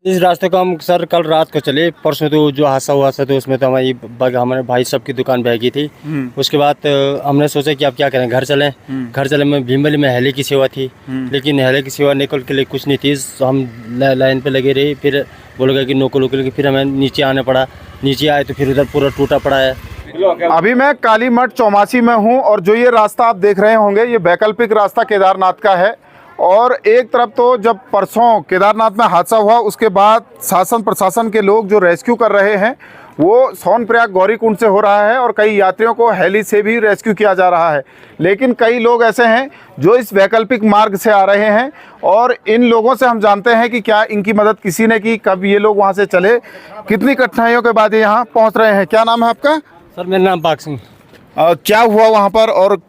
इस रास्ते को हम सर कल रात को चले। परसों तो जो हादसा हुआ था तो उसमें तो हमारे भाई सब की दुकान बहगी थी। उसके बाद हमने सोचा कि अब क्या करें, घर चलें। घर चले में भीमबली में हेली की सेवा थी, लेकिन हेली की सेवा निकल के लिए कुछ नहीं थी। हम लाइन पे लगे रहे, फिर बोलेगा कि नोकल वोकल की, फिर हमें नीचे आना पड़ा। नीचे आए तो फिर उधर पूरा टूटा पड़ा है। अभी मैं कालीमठ चौमासी में हूं और जो ये रास्ता आप देख रहे होंगे ये वैकल्पिक रास्ता केदारनाथ का है। और एक तरफ तो जब परसों केदारनाथ में हादसा हुआ उसके बाद शासन प्रशासन के लोग जो रेस्क्यू कर रहे हैं वो सोनप्रयाग गौरीकुंड से हो रहा है और कई यात्रियों को हेली से भी रेस्क्यू किया जा रहा है। लेकिन कई लोग ऐसे हैं जो इस वैकल्पिक मार्ग से आ रहे हैं और इन लोगों से हम जानते हैं कि क्या इनकी मदद किसी ने की, कब ये लोग वहाँ से चले, कितनी कठिनाइयों के बाद ये यहाँ पहुँच रहे हैं। क्या नाम है आपका? सर मेरा नाम पाक सिंह। क्या हुआ वहाँ पर और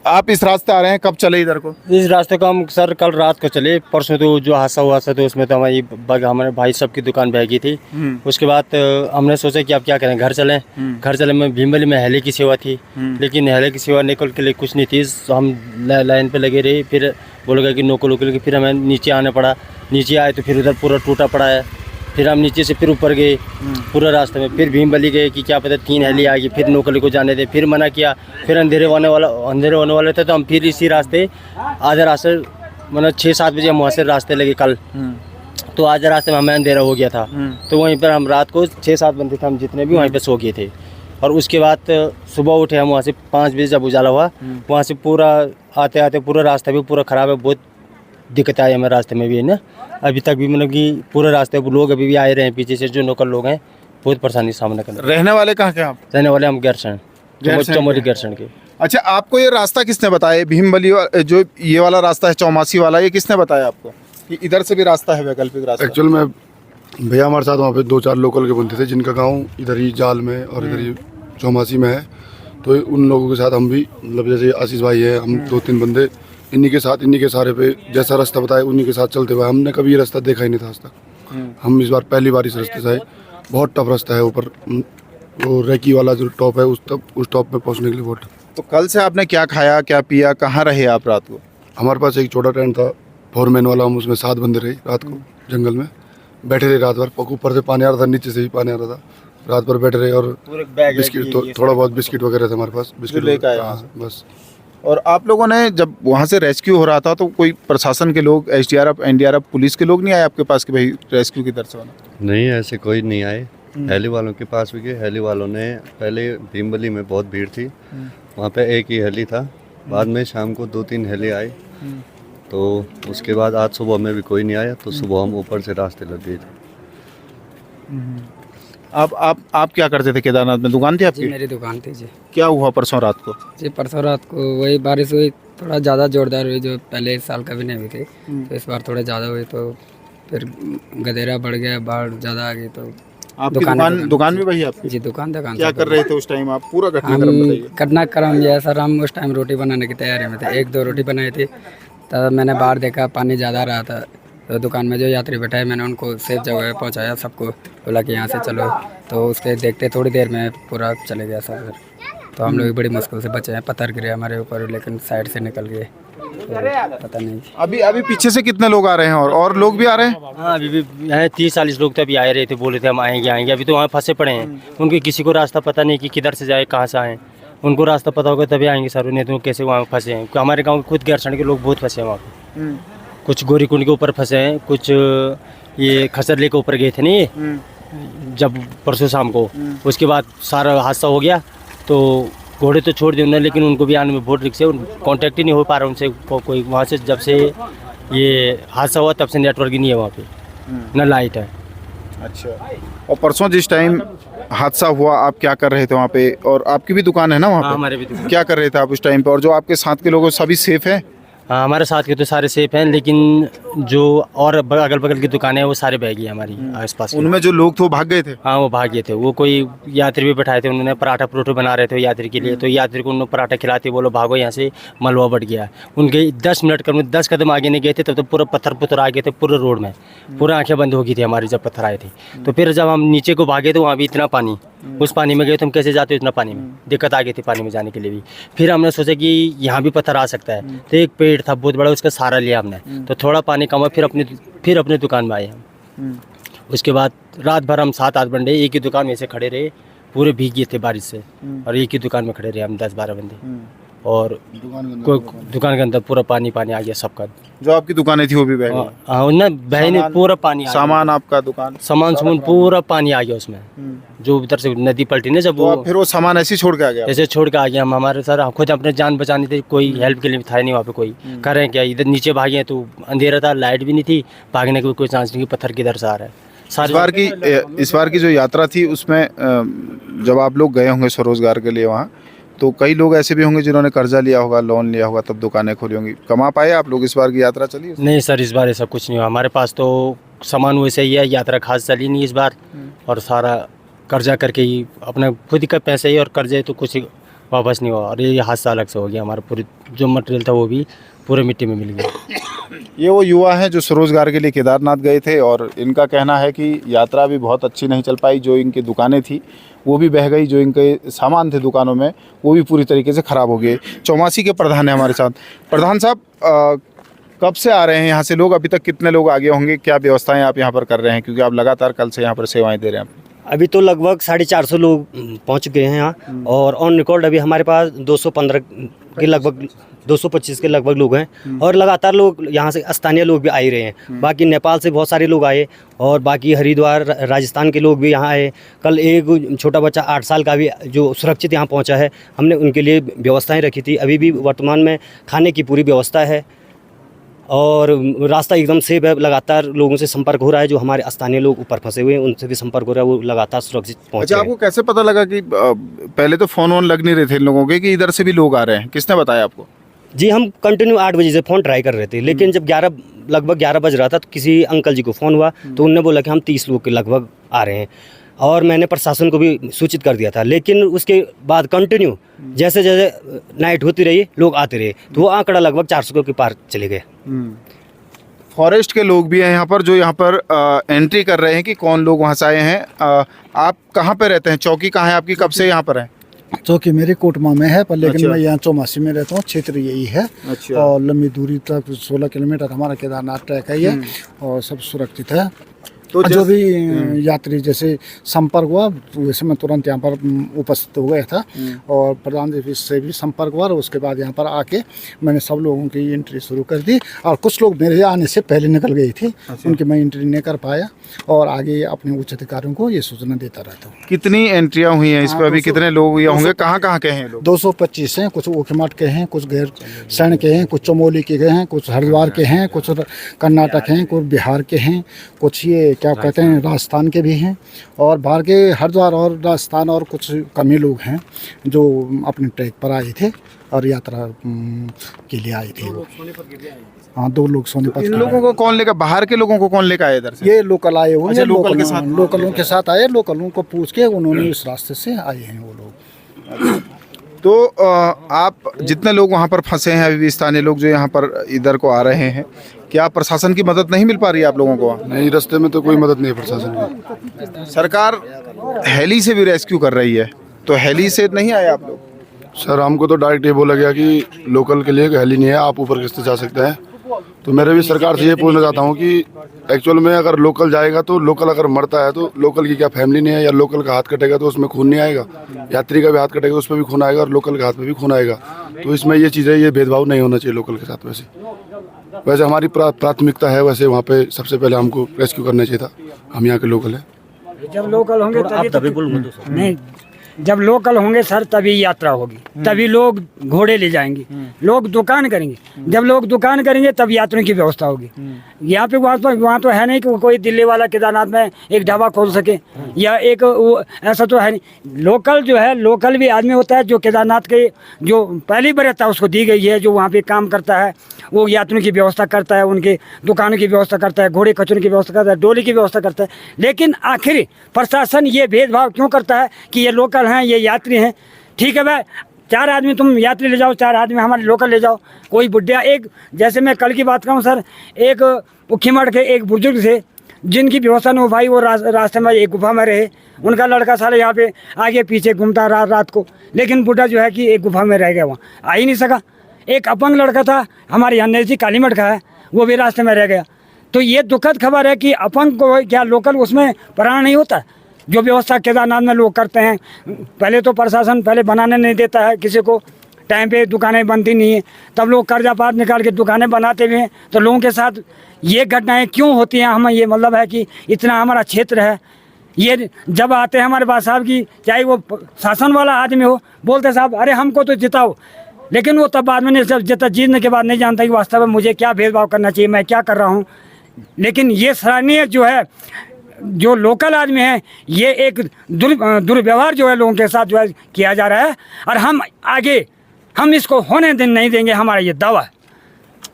आप इस रास्ते आ रहे हैं, कब चले इधर को? इस रास्ते को हम सर कल रात को चले। परसों तो जो हादसा हुआ था तो उसमें तो हमारे भाई सब की दुकान बहगी थी। उसके बाद हमने सोचा कि अब क्या करें, घर चलें। घर चले में भीमबली में हेली की सेवा थी, लेकिन हेली की सेवा निकल के लिए कुछ नहीं थी। हम लाइन पे लगे रहे, फिर बोलेगा कि नोकल वोकल की, फिर हमें नीचे आना पड़ा। नीचे आए तो फिर उधर पूरा टूटा पड़ा है। फिर हम नीचे से फिर ऊपर गए पूरा रास्ते में, फिर भीमबली गए कि क्या पता 3 हेली आ गई, फिर नोकली को जाने दे, फिर मना किया। फिर अंधेरे होने वाले थे तो हम फिर इसी रास्ते आधे रास्ते मतलब 6-7 बजे हम वहाँ से रास्ते लगे कल। तो आधे रास्ते में हमें अंधेरा हो गया था, तो वहीं पर हम रात को 6-7 बंदे थे, हम जितने भी वहीं पर सो गए थे। और उसके बाद सुबह उठे हम वहाँ से 5 बजे जब उजाला हुआ, वहाँ से पूरा आते आते पूरा रास्ता भी पूरा ख़राब है। बहुत दिक्कत आई हमें रास्ते में भी है ना। अभी तक भी मतलब कि पूरे रास्ते लोग अभी भी आए रहे हैं पीछे से, जो लोकल लोग हैं बहुत परेशानी का सामना कर रहे हैं। रहने वाले कहाँ के आप? रहने वाले हम गैरसैंण, चमोली गैरसैंण के। अच्छा, आपको ये रास्ता किसने बताया? भीमबली जो ये वाला रास्ता है चौमासी वाला, ये किसने बताया आपको कि इधर से भी रास्ता है वैकल्पिक रास्ता? एक्चुअल में भैया हमारे साथ वहाँ पे 2-4 लोकल के बंदे थे जिनका गांव इधर ही जाल में और इधर ही चौमासी में है। तो उन लोगों के साथ हम भी मतलब जैसे आशीष भाई है, हम 2-3 बंदे इन्हीं के साथ, इन्हीं के सहारे पे जैसा रास्ता बताया उन्हीं के साथ चलते हुए। हमने कभी ये रास्ता देखा ही नहीं था आज तक। हम इस बार पहली बार इस रास्ते से आए। बहुत टफ रास्ता है, ऊपर वो रेकी वाला जो टॉप है उस टॉप पे पहुंचने के लिए बहुत। तो कल से आपने क्या खाया, क्या पिया, कहाँ रहे आप रात को? हमारे पास एक छोटा टेंट था 4 मैन वाला, हम उसमें 7 बंदे रहे। रात को जंगल में बैठे रहे रात भर। ऊपर से पानी आ रहा था, नीचे से भी पानी आ रहा था। रात भर बैठे रहे और बिस्किट थोड़ा बहुत बिस्किट वगैरह था हमारे पास, बिस्किट लेकर आए बस। और आप लोगों ने जब वहाँ से रेस्क्यू हो रहा था तो कोई प्रशासन के लोग, SDRF, NDRF, पुलिस के लोग नहीं आए आपके पास कि भाई रेस्क्यू की तरफ से होना? नहीं, ऐसे कोई नहीं आए। हेली वालों के पास भी गए। हेली वालों ने पहले भीमबली में बहुत भीड़ थी, वहाँ पे एक ही हेली था। बाद में शाम को 2-3 हेली आए, तो उसके बाद आज सुबह में भी कोई नहीं आया, तो सुबह हम ऊपर से रास्ते लग गए थे। आप क्या करते थे केदारनाथ में? दुकान थी आपकी? जी मेरी दुकान थी जी। क्या हुआ परसों रात को? जी परसों रात को वही बारिश हुई, थोड़ा ज़्यादा जोरदार हुई, जो पहले इस साल कभी नहीं हुई थी। तो इस बार थोड़ा ज़्यादा हुई, तो फिर गधेरा बढ़ गया, बाढ़ ज़्यादा आ गई। तो आपकी दुकान भी वही आपकी? जी दुकान क्या कर रहे थे उस टाइम आप? पूरा घटनाक्रम बताइए। घटनाक्रम ये सर, हम उस टाइम रोटी बनाने की तैयारी में थे। 1-2 रोटी बनाई थी, तब मैंने बाहर देखा पानी ज़्यादा रहा था। तो दुकान में जो यात्री बैठे हैं मैंने उनको सेफ जगह पहुंचाया, सबको बोला कि यहाँ से चलो। तो उसके देखते थोड़ी देर में पूरा चले गया सर। तो हम लोग बड़ी मुश्किल से बचे हैं। पत्थर गिरे हमारे ऊपर, लेकिन साइड से निकल गए, तो पता नहीं। अभी पीछे से कितने लोग आ रहे हैं और लोग भी आ रहे हैं? हाँ, अभी भी यहाँ 30-40 लोग तो अभी आए रहे थे, बोले थे हम आएंगे। अभी तो वहाँ फंसे पड़े हैं, उनके किसी को रास्ता पता नहीं कि किधर से जाए, कहाँ से आए। उनको रास्ता पता होगा तभी आएंगे सर, नहीं तो कैसे वहाँ फंसे हैं। हमारे गाँव के खुद गैरसैंण के लोग बहुत फंसे हैं वहाँ पे। कुछ गौरीकुंड के ऊपर फंसे हैं, कुछ ये खसरले के ऊपर गए थे नहीं जब परसों शाम को। उसके बाद सारा हादसा हो गया तो घोड़े तो छोड़ दिए उन्होंने, लेकिन उनको भी आने में बहुत रिक्स है। कांटेक्ट ही नहीं हो पा रहा उनसे कोई वहाँ से। जब से ये हादसा हुआ तब से नेटवर्क ही नहीं है वहाँ पे, ना लाइट है। अच्छा, और परसों जिस टाइम हादसा हुआ आप क्या कर रहे थे वहाँ पे? और आपकी भी दुकान है ना वहाँ पे? हमारे भी दुकान। क्या कर रहे थे आप उस टाइम पे? और जो आपके साथ के लोग सभी सेफ हैं? हाँ, हमारे साथ के तो सारे सेफ हैं, लेकिन जो और अगल बगल की दुकानें हैं वो सारे बह गई हमारी आसपास। उनमें जो लोग थे वो भाग गए थे? हाँ, वो भाग गए थे। वो कोई यात्री भी बैठाए थे, उन्होंने पराठा परोठे बना रहे थे यात्री के लिए। तो यात्री को उन्होंने पराठा खिलाते बोलो भागो यहाँ से, मलबा बढ़ गया। उनके 10 कदम आगे नहीं गए थे तब तो पूरा पत्थर आ गए थे पूरे रोड में। पूरा आंखें बंद हो गई थी हमारी जब पत्थर आए थे। तो फिर जब हम नीचे को भागे तो वहाँ भी इतना पानी, उस पानी में गए तो हम कैसे जाते इतना पानी में, दिक्कत आ गई थी पानी में जाने के लिए भी। फिर हमने सोचा कि यहाँ भी पत्थर आ सकता है, तो एक पेड़ था बहुत बड़ा, उसका सहारा लिया हमने। तो थोड़ा पानी कम हुआ, फिर अपनी दुकान में आए हम। उसके बाद रात भर हम 7-8 बंदे एक ही दुकान में से खड़े रहे, पूरे भीग गए थे बारिश से, और एक ही दुकान में खड़े रहे हम 10-12 बंदे, और दुकान के अंदर पूरा पानी आ गया सबका। जो आपकी दुकानें थी वो भी बह गई? हाँ ना, बहने पूरा पानी आ सामान आपका दुकान सामान पूरा पानी आ गया उसमें, जो उधर से नदी पलटी ना जब, तो आप फिर वो सामान ऐसे ही छोड़ के आ गया? ऐसे छोड़ के आ गया हम। हमारे सर खुद अपने जान बचानी थी, कोई हेल्प के लिए था नहीं वहाँ पे कोई। करें क्या, इधर नीचे भागे तो अंधेरा था, लाइट भी नहीं थी, भागने का कोई चांस नहीं कि पत्थर किधर से आ रहा है। इस बार की जो यात्रा थी उसमें जब आप लोग गए होंगे स्वरोजगार के लिए वहाँ, तो कई लोग ऐसे भी होंगे जिन्होंने कर्जा लिया होगा, लोन लिया होगा, तब दुकानें खोली होंगी। कमा पाए आप लोग? इस बार की यात्रा चली? नहीं सर, इस बार ऐसा कुछ नहीं हुआ हमारे पास, तो सामान वैसे ही है, यात्रा खास चली नहीं इस बार, और सारा कर्जा करके ही अपना खुद का पैसे ही और कर्जे तो कुछ वापस नहीं हुआ, और ये हादसा अलग से हो गया। हमारा पूरी जो मटेरियल था वो भी पूरे मिट्टी में मिल गया। ये वो युवा हैं जो स्वरोजगार के लिए केदारनाथ गए थे, और इनका कहना है कि यात्रा भी बहुत अच्छी नहीं चल पाई। जो इनकी दुकानें थी वो भी बह गई, जो इनके सामान थे दुकानों में वो भी पूरी तरीके से ख़राब हो गए। चौमासी के प्रधान है हमारे साथ। प्रधान साहब, कब से आ रहे हैं यहाँ से लोग? अभी तक कितने लोग आगे होंगे? क्या व्यवस्थाएं आप यहाँ पर कर रहे हैं, क्योंकि आप लगातार कल से यहाँ पर सेवाएं दे रहे हैं? अभी तो लगभग 450 लोग पहुँच गए हैं यहाँ, और ऑन रिकॉर्ड अभी हमारे पास 215 के लगभग 225 के लगभग लोग हैं, और लगातार लोग यहाँ से स्थानीय लोग भी आ ही रहे हैं। बाकी नेपाल से बहुत सारे लोग आए, और बाकी हरिद्वार राजस्थान के लोग भी यहाँ आए। कल एक छोटा बच्चा 8 साल का भी जो सुरक्षित यहाँ पहुँचा है, हमने उनके लिए व्यवस्थाएं रखी थी। अभी भी वर्तमान में खाने की पूरी व्यवस्था है, और रास्ता एकदम सेफ है। लगातार लोगों से संपर्क हो रहा है, जो हमारे स्थानीय लोग ऊपर फंसे हुए हैं उनसे भी संपर्क हो रहा है, वो लगातार सुरक्षित पहुँचे। अच्छा, आपको कैसे पता लगा कि पहले तो फ़ोन वोन लग नहीं रहे थे इन लोगों के कि इधर से भी लोग आ रहे हैं? किसने बताया आपको? जी, हम कंटिन्यू 8 बजे से फ़ोन ट्राई कर रहे थे, लेकिन जब लगभग 11 बज रहा था तो किसी अंकल जी को फ़ोन हुआ, तो उन्होंने बोला कि हम 30 लोग के लगभग आ रहे हैं, और मैंने प्रशासन को भी सूचित कर दिया था। लेकिन उसके बाद कंटिन्यू जैसे जैसे नाइट होती रही, लोग आते रहे, तो वो आंकड़ा लगभग 400 के पार चले गए। फॉरेस्ट के लोग भी हैं यहाँ पर, जो यहाँ पर एंट्री कर रहे हैं कि कौन लोग वहाँ से आए हैं। आप कहाँ पे रहते हैं? चौकी कहाँ है आपकी? कब से यहाँ पर हैं? चौकी मेरी कोटमा में है, पर लेकिन अच्छा। मैं यहाँ चौमासी में रहता हूँ। क्षेत्र यही है। अच्छा। और लंबी दूरी तक 16 किलोमीटर हमारा केदारनाथ ट्रैक है ये, और सब सुरक्षित है। तो जो भी यात्री जैसे संपर्क हुआ, वैसे मैं तुरंत यहाँ पर उपस्थित हो गया था, और प्रधान जी से भी संपर्क हुआ, और उसके बाद यहाँ पर आके मैंने सब लोगों की एंट्री शुरू कर दी। और कुछ लोग मेरे आने से पहले निकल गए थे, उनकी मैं एंट्री नहीं कर पाया, और आगे अपने उच्च अधिकारियों को ये सूचना देता रहता हूँ। कितनी एंट्रियाँ हुई हैं इस पर? अभी कितने लोग ये होंगे? कहाँ के हैं लोग? 225 हैं। कुछ ओखीमठ के हैं, कुछ गैर सैन के हैं, कुछ चमोली के हैं, कुछ हरिद्वार के हैं, कुछ कर्नाटक हैं, कुछ बिहार के हैं, कुछ ये क्या कहते हैं राजस्थान के भी हैं, और बाहर के हरिद्वार और राजस्थान, और कुछ कमी लोग हैं जो अपने ट्रैक पर आए थे और यात्रा के लिए आए थे। हाँ, 2 लोग सोनीपत। इन लोगों को कौन लेकर, बाहर के लोगों को कौन लेकर आए इधर से? ये लोकल आए हुए हैं। लोकल के साथ? लोकलों के साथ आए, लोकलों को पूछ के उन्होंने इस रास्ते से आए हैं वो लोग। तो आप जितने लोग वहाँ पर फंसे हैं, अभी भी स्थानीय लोग जो यहाँ पर इधर को आ रहे हैं, क्या प्रशासन की मदद नहीं मिल पा रही है आप लोगों को? नहीं, रास्ते में तो कोई मदद नहीं है प्रशासन की। सरकार हेली से भी रेस्क्यू कर रही है, तो हेली से नहीं आए आप लोग? सर, हमको तो डायरेक्ट ये बोला गया कि लोकल के लिए हेली नहीं है, आप ऊपर किससे जा सकते हैं। तो मेरे भी सरकार से ये पूछना चाहता हूँ कि एक्चुअल में अगर लोकल जाएगा तो लोकल अगर मरता है तो लोकल की क्या फैमिली नहीं है, या लोकल का हाथ कटेगा तो उसमें खून नहीं आएगा, यात्री का भी हाथ कटेगा उस पर भी खून आएगा, और लोकल के हाथ में भी खून आएगा। तो इसमें ये चीज़ें, ये भेदभाव नहीं होना चाहिए लोकल के साथ। वैसे हमारी प्राथमिकता है, वैसे वहाँ पे सबसे पहले हमको रेस्क्यू करना चाहिए था। हम यहाँ के लोकल हैं। जब लोकल होंगे तभी नहीं, जब लोकल होंगे सर तभी यात्रा होगी, तभी लोग घोड़े ले जाएंगे, लोग दुकान करेंगे। जब लोग दुकान करेंगे तब यात्रियों की व्यवस्था होगी। यहाँ पे वहाँ तो है नहीं कि कोई दिल्ली वाला केदारनाथ में एक ढाबा खोल सके, या एक ऐसा तो है नहीं। लोकल जो है, लोकल भी आदमी होता है जो केदारनाथ के जो पहली वरीयता उसको दी गई है, जो वहाँ पे काम करता है, वो यात्रियों की व्यवस्था करता है, उनके दुकानों की व्यवस्था करता है, घोड़े खच्चरों की व्यवस्था करता है, डोली की व्यवस्था करता है। लेकिन आखिर प्रशासन ये भेदभाव क्यों करता है कि ये लोकल हैं, ये यात्री हैं? ठीक है भाई, 4 आदमी तुम यात्री ले जाओ, 4 आदमी हमारे लोकल ले जाओ। कोई बुढ़िया, एक जैसे मैं कल की बात करूँ सर, एक उखीमठ के एक बुजुर्ग थे जिनकी व्यवस्था न हो भाई, वो रास्ते में एक गुफा में रहे। उनका लड़का साले यहाँ पे आगे पीछे घूमता रहा रात को, लेकिन बुढ़ा जो है कि एक गुफा में रह गया, वहाँ आ ही नहीं सका। एक अपंग लड़का था हमारे यहाँ नज़दीक कालीमठ का है, वो भी रास्ते में रह गया। तो ये दुखद खबर है कि अपन को क्या लोकल उसमें प्राण नहीं होता। जो व्यवस्था केदारनाथ में लोग करते हैं, पहले तो प्रशासन पहले बनाने नहीं देता है किसी को, टाइम पे दुकानें बनती नहीं है, तब लोग कर्जा पात निकाल के दुकानें बनाते भी हैं। तो लोगों के साथ ये घटनाएं क्यों होती हैं, हमें ये मतलब है कि इतना हमारा क्षेत्र है, ये जब आते हैं हमारे पास साहब की, चाहे वो शासन वाला आदमी हो, बोलते साहब अरे हमको तो जिताओ, लेकिन वो तब बाद में नहीं, जब जीतने के बाद नहीं जानता कि वास्तव में मुझे क्या भेदभाव करना चाहिए, मैं क्या कर रहा हूँ। लेकिन ये सराहनीय जो है, जो लोकल आदमी है, ये एक दुर्व्यवहार जो है लोगों के साथ जो है किया जा रहा है, और हम इसको होने नहीं देंगे, हमारा ये दावा है।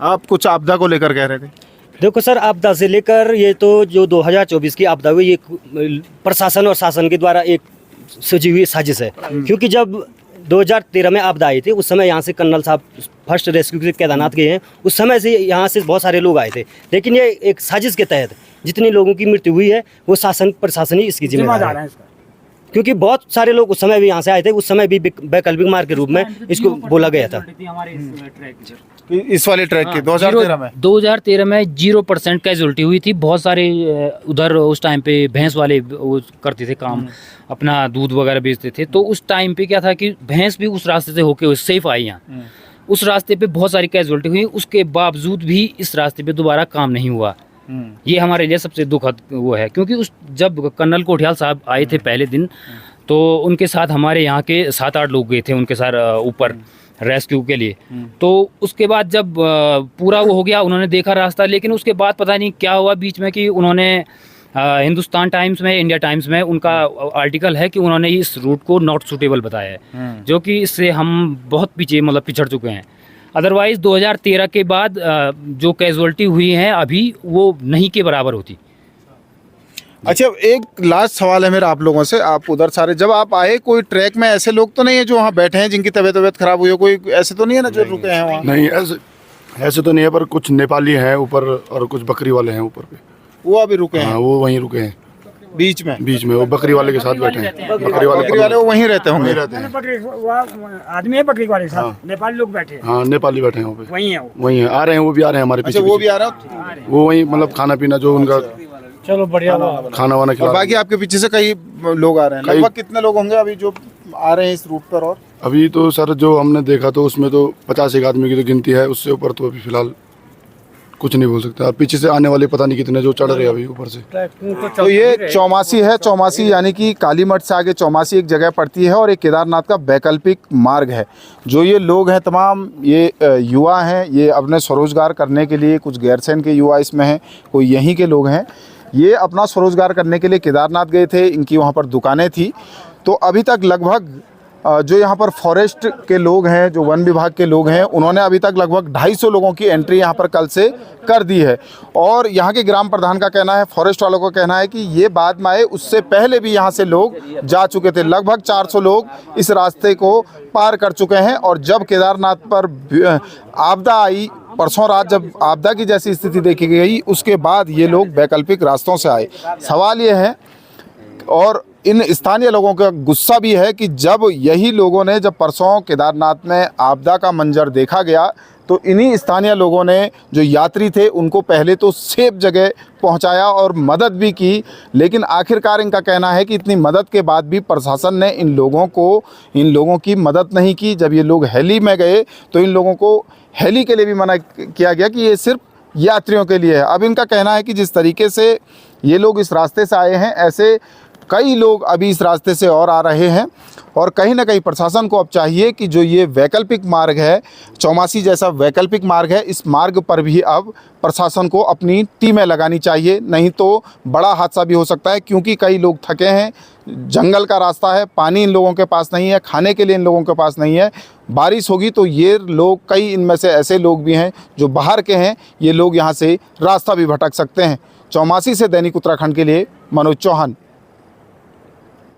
आप कुछ आपदा को लेकर कह रहे थे। देखो सर, आपदा से लेकर ये तो जो 2024 की आपदा हुई, ये प्रशासन और शासन के द्वारा एक सजी हुई साजिश है। क्योंकि जब 2013 में आपदा आई थी, उस समय यहाँ से कर्नल साहब फर्स्ट रेस्क्यू के केदारनाथ गए हैं, उस समय से यहाँ से बहुत सारे लोग आए थे। लेकिन ये एक साजिश के तहत जितनी लोगों की मृत्यु हुई है, वो शासन प्रशासन ही इसकी जिम्मेदार है। क्योंकि बहुत सारे लोग उस समय भी यहाँ से आए थे, उस समय भी वैकल्पिक मार्ग के रूप में इसको बोला गया था। इस वाले ट्रैक की 2013 में 0% कैजुअलिटी हुई थी। बहुत सारे उधर उस टाइम पे भैंस वाले वो करते थे काम, अपना दूध वगैरह बेचते थे। तो उस टाइम पे क्या था कि भैंस भी उस रास्ते से होके सेफ आई यहाँ। उस रास्ते पे बहुत सारी कैजुअलिटी हुई, उसके बावजूद भी इस रास्ते पे दोबारा काम नहीं हुआ। ये हमारे लिए सबसे दुखद वो है, क्योंकि जब कर्नल कोठियाल साहब आए थे पहले दिन, तो उनके साथ हमारे यहाँ के 7-8 लोग गए थे उनके साथ ऊपर रेस्क्यू के लिए। तो उसके बाद जब पूरा वो हो गया, उन्होंने देखा रास्ता, लेकिन उसके बाद पता नहीं क्या हुआ बीच में कि उन्होंने हिंदुस्तान टाइम्स में, इंडिया टाइम्स में उनका आर्टिकल है कि उन्होंने इस रूट को नॉट सूटेबल बताया है, जो कि इससे हम बहुत पीछे मतलब पिछड़ चुके हैं। अदरवाइज 2013 के बाद जो कैजुअलिटी हुई है अभी, वो नहीं के बराबर होती। अच्छा, एक लास्ट सवाल है मेरा आप लोगों से। आप उधर सारे जब आप आए, कोई ट्रैक में ऐसे लोग तो नहीं है जो वहाँ बैठे हैं जिनकी तबीयत खराब हुई हो? कोई ऐसे तो नहीं है ना जो रुके हैं वहाँ? नहीं, ऐसे तो नहीं है, पर कुछ नेपाली हैं ऊपर और कुछ बकरी वाले हैं ऊपर पे। वो अभी रुके हैं? हाँ, वो वहीं रुके हैं बीच में वो बकरी वाले के साथ बैठे हैं। बकरी वाले वो वहीं रहते होंगे। आदमी है बकरी वाले साथ, नेपाली लोग बैठे हैं। हाँ, नेपाली बैठे हैं वहाँ पे, वहीं है, आ रहे हैं, वो भी आ रहे हैं हमारे पीछे। वो भी आ रहे हैं, वो वहीं मतलब खाना पीना जो उनका, चलो बढ़िया, खाना वाना खिला। बाकी आपके पीछे से कई लोग आ रहे हैं। लगभग कितने लोग होंगे अभी जो आ रहे हैं इस रूट पर? और अभी तो सर जो हमने देखा तो उसमें तो 50-1 आदमी की तो गिनती है, उससे ऊपर तो अभी फिलहाल कुछ नहीं बोल सकता। पीछे से आने वाले पता नहीं कितने जो चढ़ रहे हैं अभी ऊपर से। तो ये चौमासी है। चौमासी यानी कि कालीमठ से आगे चौमासी एक जगह पड़ती है और एक केदारनाथ का वैकल्पिक मार्ग है। जो ये लोग हैं तमाम, ये युवा हैं, ये अपने स्वरोजगार करने के लिए, कुछ गैरसैंण के युवा इसमें हैं, कोई यहीं के लोग हैं। ये अपना स्वरोजगार करने के लिए केदारनाथ गए थे, इनकी वहाँ पर दुकानें थी। तो अभी तक लगभग जो यहाँ पर फॉरेस्ट के लोग हैं, जो वन विभाग के लोग हैं, उन्होंने अभी तक लगभग 250 लोगों की एंट्री यहाँ पर कल से कर दी है। और यहाँ के ग्राम प्रधान का कहना है, फॉरेस्ट वालों का कहना है कि ये बाद में आए, उससे पहले भी यहाँ से लोग जा चुके थे। लगभग 400 लोग इस रास्ते को पार कर चुके हैं। और जब केदारनाथ पर आपदा आई, परसों रात जब आपदा की जैसी स्थिति देखी गई, उसके बाद ये लोग वैकल्पिक रास्तों से आए। सवाल ये है, और इन स्थानीय लोगों का गुस्सा भी है कि जब यही लोगों ने, जब परसों केदारनाथ में आपदा का मंजर देखा गया, तो इन्हीं स्थानीय लोगों ने, जो यात्री थे, उनको पहले तो सेफ जगह पहुंचाया और मदद भी की। लेकिन आखिरकार इनका कहना है कि इतनी मदद के बाद भी प्रशासन ने इन लोगों की मदद नहीं की। जब ये लोग हेली में गए तो इन लोगों को हेली के लिए भी मना किया गया कि ये सिर्फ यात्रियों के लिए है। अब इनका कहना है कि जिस तरीके से ये लोग इस रास्ते से आए हैं, ऐसे कई लोग अभी इस रास्ते से और आ रहे हैं। और कहीं ना कहीं प्रशासन को अब चाहिए कि जो ये वैकल्पिक मार्ग है, चौमासी जैसा वैकल्पिक मार्ग है, इस मार्ग पर भी अब प्रशासन को अपनी टीमें लगानी चाहिए, नहीं तो बड़ा हादसा भी हो सकता है। क्योंकि कई लोग थके हैं, जंगल का रास्ता है, पानी इन लोगों के पास नहीं है, खाने के लिए इन लोगों के पास नहीं है। बारिश होगी तो ये लोग, कई इनमें से ऐसे लोग भी हैं जो बाहर के हैं, ये लोग यहाँ से रास्ता भी भटक सकते हैं। चौमासी से दैनिक उत्तराखंड के लिए मनोज चौहान।